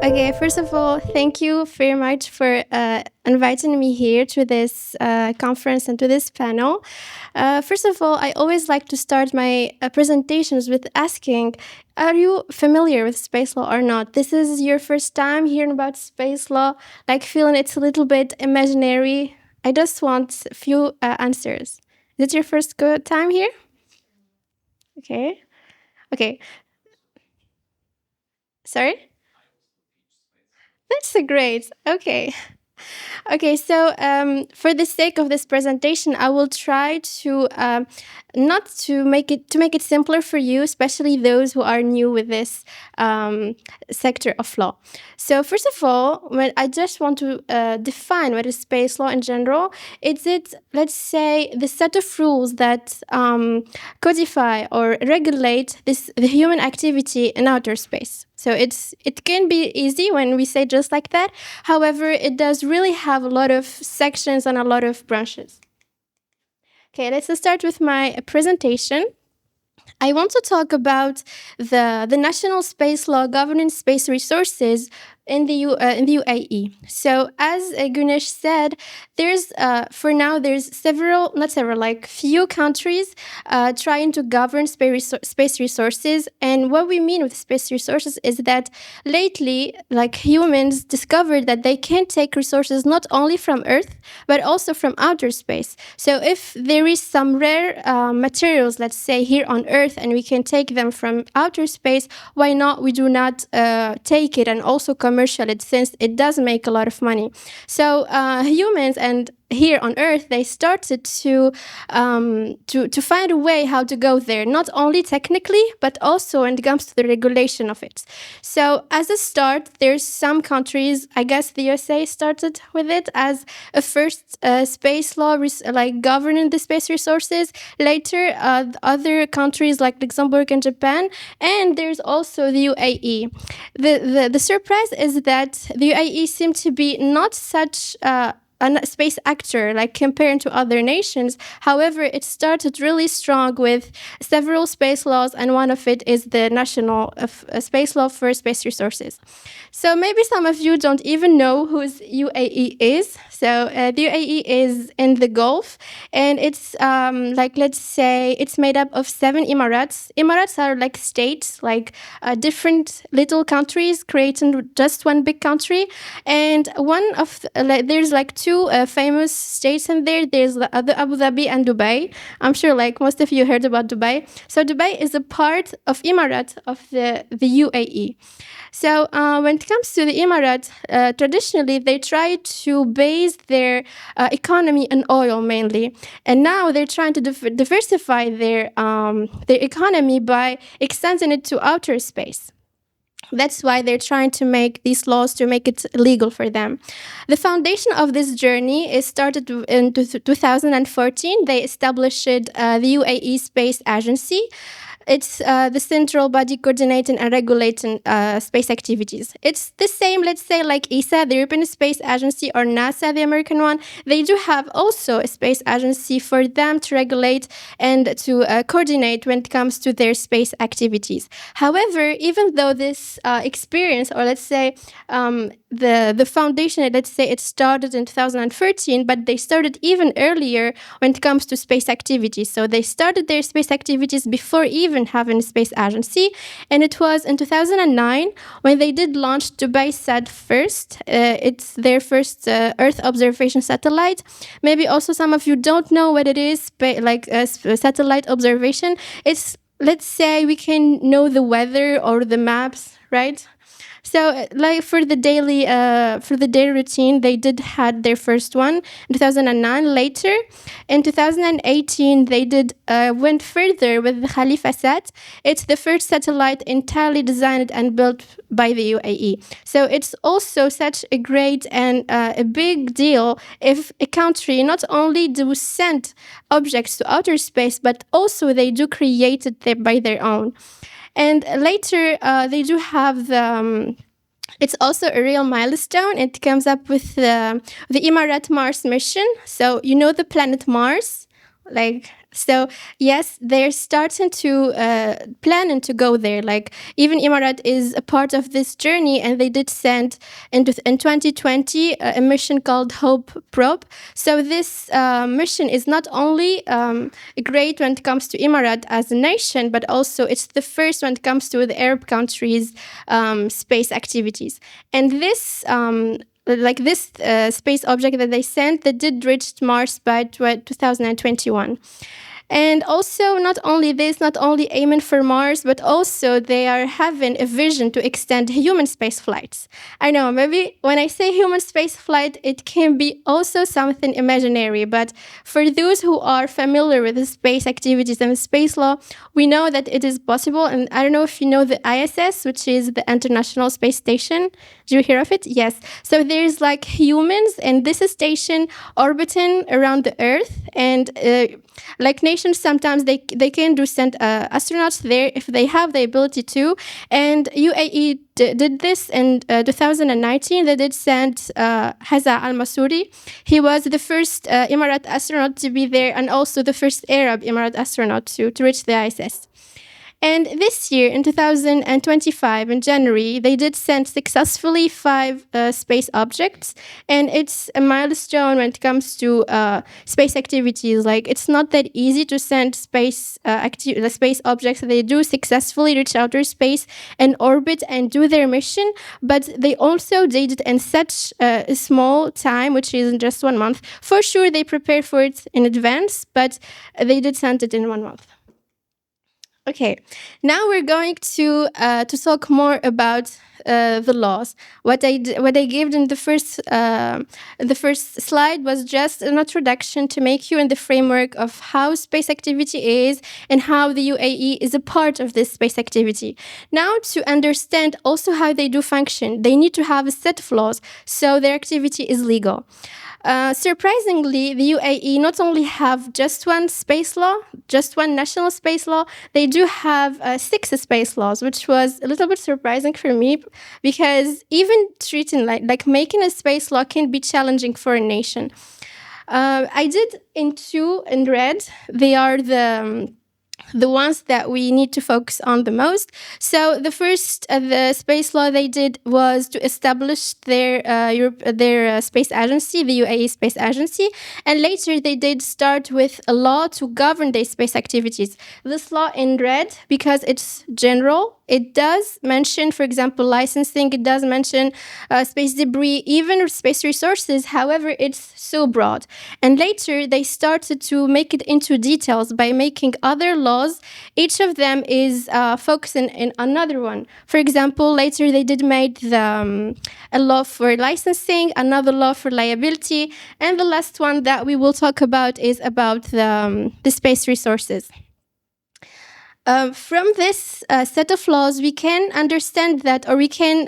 Okay, first of all, thank you very much for inviting me here to this conference and to this panel. First of all, I always like to start my presentations with asking, are you familiar with space law or not? This is your first time hearing about space law, like feeling it's a little bit imaginary. I just want a few answers. Is it your first good time here? Okay. Okay. Sorry? That's a great. Okay. Okay, so for the sake of this presentation, I will try to not to make it simpler for you, especially those who are new with this sector of law. So first of all, when I just want to define what is space law in general, let's say the set of rules that codify or regulate the human activity in outer space. So it can be easy when we say just like that. However, it does really have a lot of sections and a lot of branches. Okay, let's start with my presentation. I want to talk about the national space law governing space resources in the UAE. So, as Gunesh said, there's for now there's few countries trying to govern space resources. And what we mean with space resources is that lately, like humans discovered that they can take resources not only from Earth but also from outer space. So, if there is some rare materials, let's say here on Earth, and we can take them from outer space, why not? We do not take it and also commercial it, since it does make a lot of money. So humans and here on Earth, they started to find a way how to go there, not only technically, but also when it comes to the regulation of it. So as a start, there's some countries, I guess the USA started with it as a first space law, like governing the space resources. Later, other countries like Luxembourg and Japan, and there's also the UAE. The surprise is that the UAE seemed to be not such a space actor, like compared to other nations. However, it started really strong with several space laws, and one of it is the national space law for space resources. So maybe some of you don't even know who UAE is. So the UAE is in the Gulf, and it's let's say it's made up of 7 emirates. Emirates are like states, like different little countries creating just one big country. And there's like 2 famous states in there. There's the Abu Dhabi and Dubai. I'm sure like most of you heard about Dubai. So Dubai is a part of Emirate of the UAE. So when it comes to the Emirate, traditionally they try to base their economy on oil mainly, and now they're trying to diversify their economy by extending it to outer space. That's why they're trying to make these laws to make it legal for them. The foundation of this journey is started in 2014. They established the UAE Space Agency. It's the central body coordinating and regulating space activities. It's the same, let's say, like ESA, the European Space Agency, or NASA, the American one. They do have also a space agency for them to regulate and to coordinate when it comes to their space activities. However, even though this experience, or let's say the foundation, let's say it started in 2013, but they started even earlier when it comes to space activities. So they started their space activities before even having a space agency. And it was in 2009 when they did launch Dubai-Sad first. It's their first Earth observation satellite. Maybe also some of you don't know what it is, satellite observation. It's, let's say, we can know the weather or the maps, right? So, like for the daily routine, they did had their first one in 2009. Later, in 2018, they did went further with the Khalifa-Sat. It's the first satellite entirely designed and built by the UAE. So it's also such a great and a big deal if a country not only do send objects to outer space, but also they do create it by their own. And later, they do have it's also a real milestone. It comes up with the Emirat Mars mission. So you know the planet Mars, like So yes, they're starting to planning to go there. Like even Emirat is a part of this journey, and they did send in 2020 a mission called Hope Probe. So this mission is not only great when it comes to Emirat as a nation, but also it's the first when it comes to the Arab countries' space activities. And this space object that they sent, that did reach Mars by 2021. And also, not only this, not only aiming for Mars, but also they are having a vision to extend human space flights. I know, maybe when I say human space flight, it can be also something imaginary, but for those who are familiar with the space activities and the space law, we know that it is possible. And I don't know if you know the ISS, which is the International Space Station. Do you hear of it? Yes. So there's like humans in this station orbiting around the Earth, and like nations, sometimes they can do send astronauts there if they have the ability to. And UAE did this in 2019. They did send Haza al-Masuri. He was the first Emirat astronaut to be there, and also the first Arab Emirat astronaut to reach the ISS. And this year, in 2025, in January, they did send successfully 5 space objects. And it's a milestone when it comes to space activities. Like, it's not that easy to send space objects. They do successfully reach outer space and orbit and do their mission. But they also did it in such a small time, which is in just 1 month. For sure, they prepared for it in advance, but they did send it in 1 month. Okay, now we're going to talk more about the laws. What I gave in the first slide was just an introduction to make you in the framework of how space activity is and how the UAE is a part of this space activity. Now, to understand also how they do function, they need to have a set of laws, so their activity is legal. Surprisingly, the UAE not only have just one space law, just one national space law, they do have 6 space laws, which was a little bit surprising for me, because even treating like making a space law can be challenging for a nation. I did in 2 in red. They are the ones that we need to focus on the most. So the first, the space law they did was to establish their space agency, the UAE Space Agency, and later they did start with a law to govern their space activities. This law in red, because it's general, it does mention, for example, licensing, it does mention space debris, even space resources. However, it's so broad. And later they started to make it into details by making other laws. Each of them is focusing in another one. For example, later they did make a law for licensing, another law for liability, and the last one that we will talk about is about the space resources. From this set of laws, we can understand that, or we can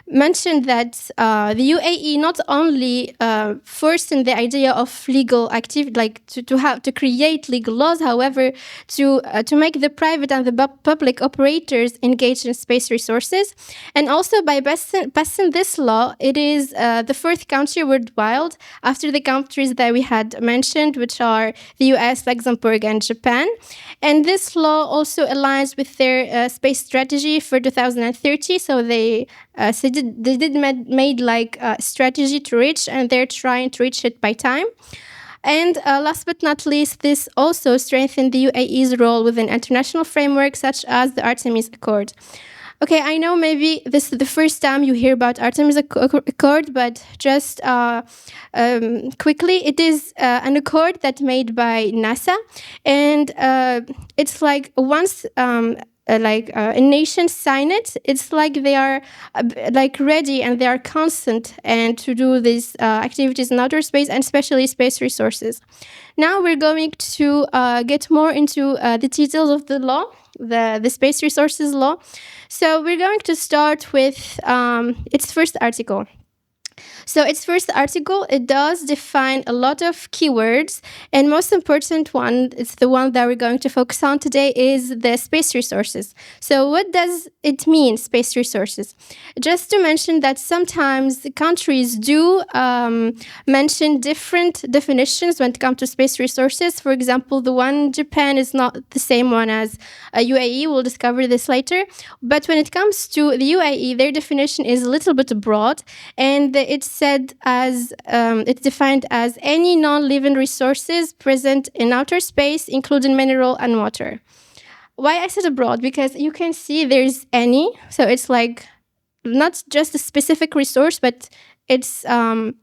mention that the UAE not only forcing the idea of legal activity, like to create legal laws, however, to make the private and the public operators engage in space resources, and also by passing this law, it is the 4th country worldwide after the countries that we had mentioned, which are the US, Luxembourg, and Japan. And this law also aligns with their space strategy for 2030. So they did made like a strategy to reach, and they're trying to reach it by time. And last but not least, this also strengthened the UAE's role within international frameworks such as the Artemis Accord. Okay, I know maybe this is the first time you hear about Artemis Accord, but just quickly, it is an accord that made by NASA, and it's like once a nation sign it, it's like they are like ready and they are constant and to do these activities in outer space, and especially space resources. Now we're going to get more into the details of the law, the space resources law. So we're going to start with its first article. So its first article, it does define a lot of keywords, and most important one, it's the one that we're going to focus on today, is the space resources. So what does it mean, space resources? Just to mention that sometimes countries do mention different definitions when it comes to space resources. For example, the one in Japan is not the same one as UAE. We'll discover this later. But when it comes to the UAE, their definition is a little bit broad, and it's said as it's defined as any non-living resources present in outer space, including mineral and water. Why I said abroad? Because you can see there's any, so it's like not just a specific resource, but it's any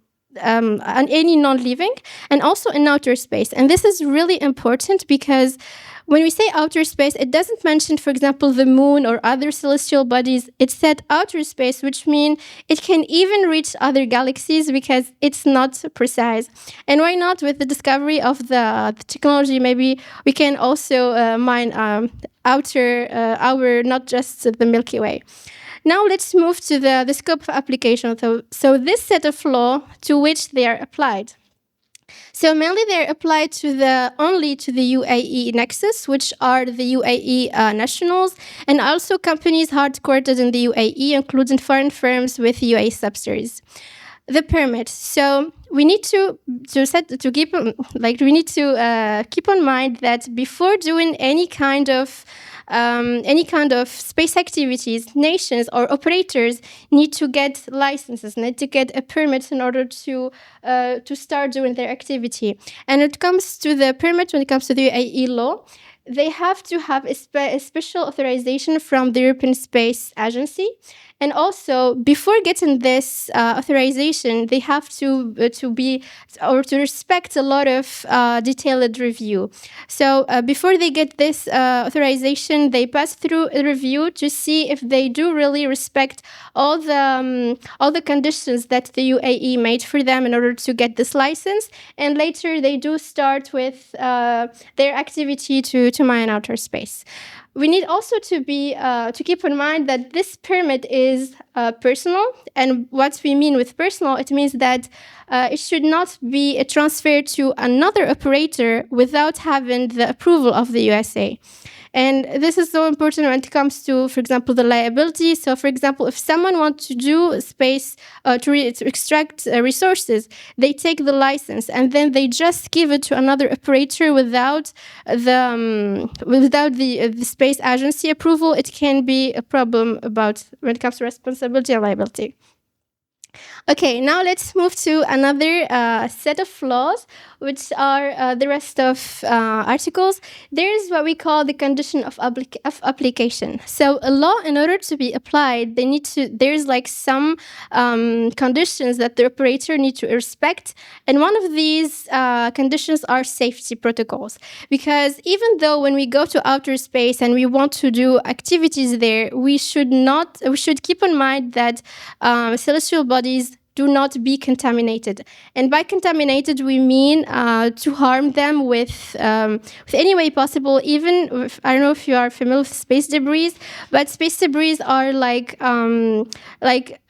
non-living, and also in outer space. And this is really important because when we say outer space, it doesn't mention, for example, the moon or other celestial bodies. It said outer space, which means it can even reach other galaxies because it's not precise. And why not? With the discovery of the technology, maybe we can also mine our not just the Milky Way. Now let's move to the scope of application. So this set of law to which they are applied. So mainly they're applied only to the UAE nexus, which are the UAE nationals, and also companies headquartered in the UAE, including foreign firms with UAE subsidiaries. The permit. So we need to keep on mind that before doing any kind of space activities, nations or operators need to get licenses, need to get a permit in order to start doing their activity. And it comes to the permit when it comes to the UAE law. They have to have a special authorization from the European Space Agency. And also, before getting this authorization, they have to respect a lot of detailed review. So before they get this authorization, they pass through a review to see if they do really respect all the conditions that the UAE made for them in order to get this license. And later, they do start with their activity to mine outer space. We need also to keep in mind that this permit is personal. And what we mean with personal, it means that it should not be transferred to another operator without having the approval of the USA. And this is so important when it comes to, for example, the liability. So, for example, if someone wants to do space to extract resources, they take the license and then they just give it to another operator without the space agency approval. It can be a problem about when it comes to responsibility and liability. Okay, now let's move to another set of laws, which are the rest of articles. There's what we call the condition of application. So a law, in order to be applied, there's like some conditions that the operator needs to respect. And one of these conditions are safety protocols. Because even though when we go to outer space and we want to do activities there, we should keep in mind that celestial bodies do not be contaminated. And by contaminated, we mean to harm them with any way possible. Even if, I don't know if you are familiar with space debris, but space debris are like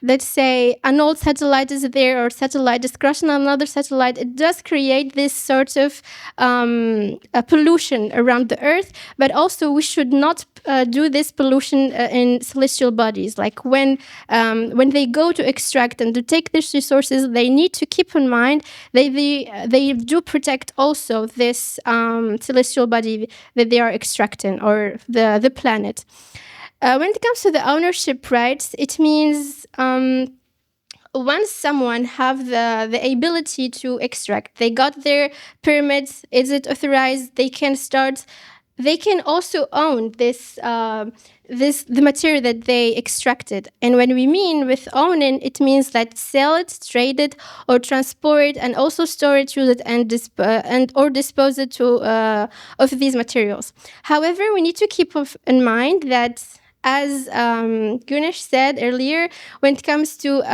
let's say an old satellite is there, or satellite is crashing on another satellite. It does create this sort of pollution around the Earth. But also, we should not do this pollution in celestial bodies. Like when they go to extract and to take these resources, they need to keep in mind they do protect also this celestial body that they are extracting, or the planet. When it comes to the ownership rights, it means once someone have the ability to extract, they got their permits, is it authorized, they can start. They can also own the material that they extracted. And when we mean with owning, it means that sell it, trade it, or transport it, and also store it, use it, and or dispose it of these materials. However, we need to keep in mind that, as Güneş said earlier, when it comes to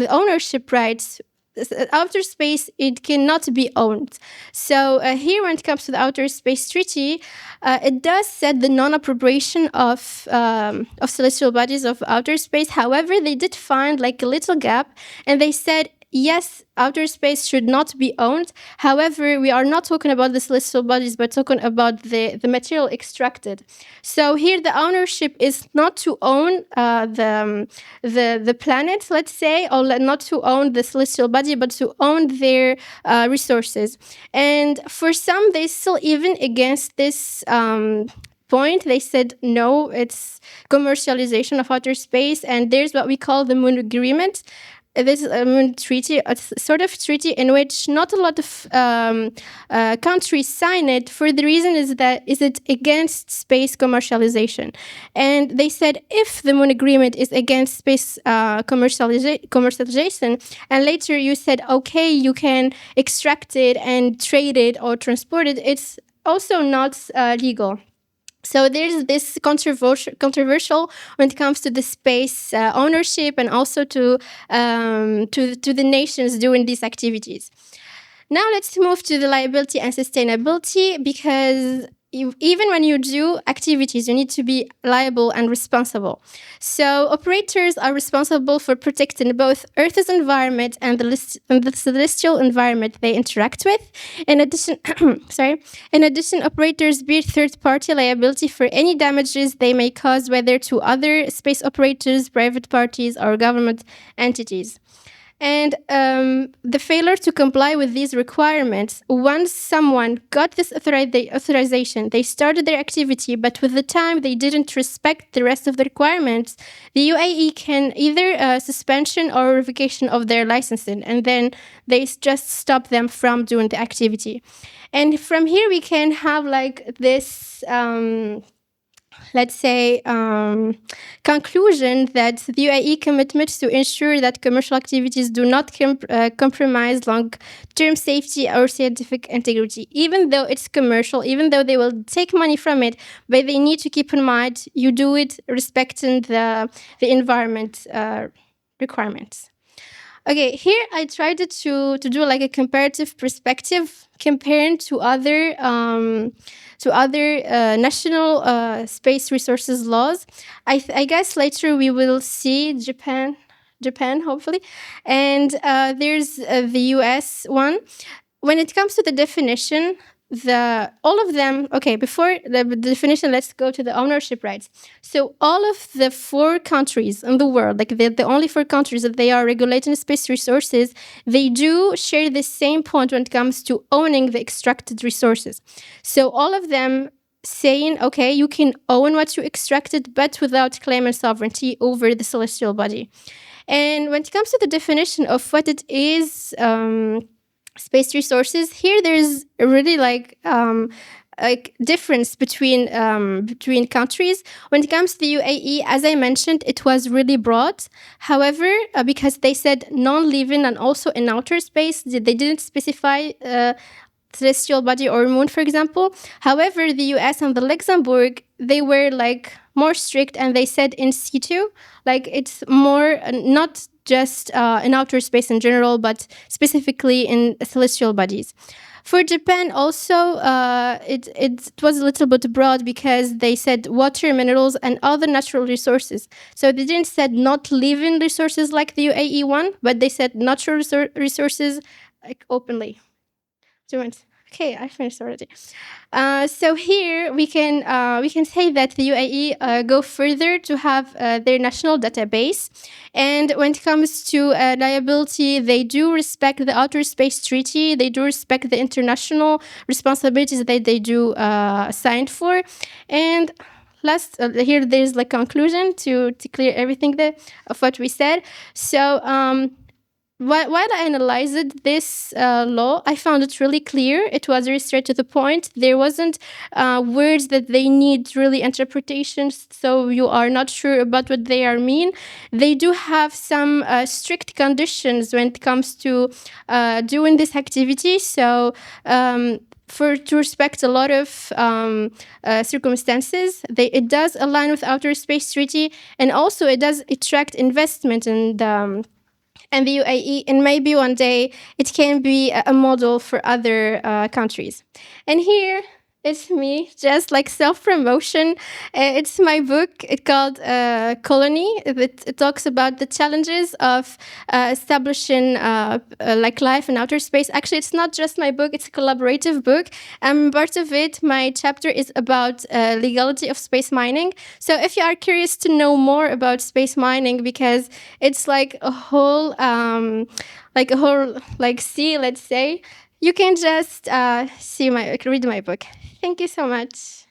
ownership rights, outer space, it cannot be owned. So here, when it comes to the Outer Space Treaty, it does set the non-appropriation of celestial bodies of outer space. However, they did find like a little gap, and they said, yes, outer space should not be owned. However, we are not talking about the celestial bodies, but talking about the material extracted. So here, the ownership is not to own the planet, let's say, or not to own the celestial body, but to own their resources. And for some, they still even against this point. They said no, it's commercialization of outer space, and there's what we call the Moon Agreement. This treaty, a sort of treaty in which not a lot of countries sign it, for the reason is it against space commercialization. And they said if the Moon Agreement is against space commercialization, and later you said, okay, you can extract it and trade it or transport it, it's also not legal. So there's this controversial when it comes to the space ownership, and also to the nations doing these activities. Now let's move to the liability and sustainability, because even when you do activities, you need to be liable and responsible. So operators are responsible for protecting both Earth's environment and the celestial environment they interact with. In addition, operators bear third-party liability for any damages they may cause, whether to other space operators, private parties, or government entities. And the failure to comply with these requirements, once someone got this authorization, they started their activity, but with the time they didn't respect the rest of the requirements, the UAE can either suspension or revocation of their licensing, and then they just stop them from doing the activity. And from here we can have like this let's say, conclusion that the UAE commitment to ensure that commercial activities do not compromise long-term safety or scientific integrity. Even though it's commercial, even though they will take money from it, but they need to keep in mind you do it respecting the environment requirements. Okay, here I tried to do like a comparative perspective comparing to other national space resources laws. I guess later we will see Japan hopefully, and there's the US one. When it comes to the definition, all of them, okay, before the definition, let's go to the ownership rights. So all of the 4 countries in the world, like the only 4 countries that they are regulating space resources, they do share the same point when it comes to owning the extracted resources. So all of them saying, okay, you can own what you extracted, but without claiming sovereignty over the celestial body. And when it comes to the definition of what it is, space resources, here there's a really like difference between countries. When it comes to the UAE, as I mentioned, it was really broad. However, because they said non-living and also in outer space, they didn't specify celestial body or moon, for example. However, the US and the Luxembourg, they were like more strict, and they said in situ, like it's more not just in outer space in general, but specifically in celestial bodies. For Japan also, it was a little bit broad, because they said water, minerals, and other natural resources. So they didn't said not living resources like the UAE one, but they said natural resources like openly. 2 minutes. Okay, I finished already. So here we can say that the UAE go further to have their national database, and when it comes to liability, they do respect the Outer Space Treaty. They do respect the international responsibilities that they do signed for. And last, here there's like conclusion to clear everything of what we said. So while I analyzed this law, I found it really clear. It was very straight to the point. There wasn't words that they need really interpretations, so you are not sure about what they are mean. They do have some strict conditions when it comes to doing this activity. So to respect a lot of circumstances, it does align with Outer Space Treaty, and also it does attract investment and the UAE, and maybe one day it can be a model for other countries. And here it's me, just like self-promotion. It's my book. It's called Colony. It talks about the challenges of establishing like life in outer space. Actually, it's not just my book. It's a collaborative book. Part of it, my chapter is about legality of space mining. So if you are curious to know more about space mining, because it's like a whole sea, let's say, you can just read my book. Thank you so much.